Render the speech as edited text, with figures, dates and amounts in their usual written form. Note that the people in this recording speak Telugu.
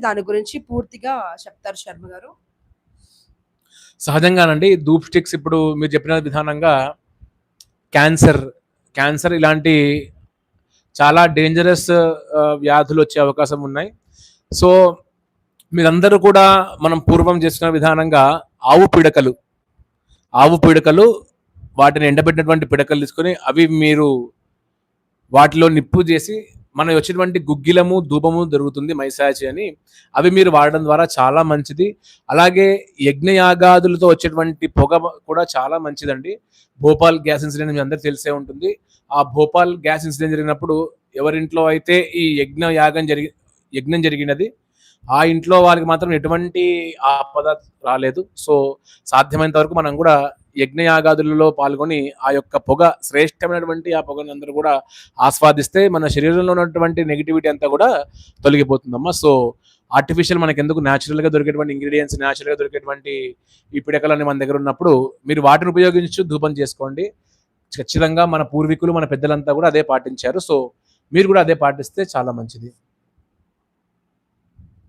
దాని గురించి పూర్తిగా చెప్తారు శర్మ గారు. సహజంగానండి ధూప్ స్టిక్స్ ఇప్పుడు మీరు చెప్పిన విధానంగా క్యాన్సర్, క్యాన్సర్ ఇలాంటి చాలా డేంజరస్ వ్యాధులు వచ్చే అవకాశం ఉన్నాయి. సో మీరందరూ కూడా మనం పూర్వం చేసుకున్న విధానంగా ఆవు పిడకలు, ఆవు పిడకలు వాటిని ఎండబెట్టినటువంటి పిడకలు తీసుకొని అవి మీరు వాటిలో నిప్పు చేసి మనం వచ్చేటువంటి గుగ్గిలము ధూపము దొరుకుతుంది మైసాచి అని, అవి మీరు వాడడం ద్వారా చాలా మంచిది. అలాగే యజ్ఞయాగాదులతో వచ్చేటువంటి పొగ కూడా చాలా మంచిదండి. భోపాల్ గ్యాస్ ఇన్సిడెంట్ మీ అందరికీ తెలిసే ఉంటుంది. ఆ భోపాల్ గ్యాస్ ఇన్సిడెంట్ జరిగినప్పుడు ఎవరింట్లో అయితే ఈ యజ్ఞం జరిగినది ఆ ఇంట్లో వాళ్ళకి మాత్రం ఎటువంటి ఆపద రాలేదు. సో సాధ్యమైనంత వరకు మనం కూడా యజ్ఞయాగాదులలో పాల్గొని ఆ యొక్క పొగ, శ్రేష్టమైనటువంటి ఆ పొగను అందరూ కూడా ఆస్వాదిస్తే మన శరీరంలో ఉన్నటువంటి నెగిటివిటీ అంతా కూడా తొలగిపోతుందమ్మా. సో ఆర్టిఫిషియల్ మనకి ఎందుకు, న్యాచురల్గా దొరికేటువంటి ఇంగ్రీడియంట్స్, న్యాచురల్గా దొరికేటువంటి ఈ పిడకలన్నీ మన దగ్గర ఉన్నప్పుడు మీరు వాటిని ఉపయోగించి ధూపం చేసుకోండి. ఖచ్చితంగా మన పూర్వీకులు, మన పెద్దలంతా కూడా అదే పాటించారు. సో మీరు కూడా అదే పాటిస్తే చాలా మంచిది.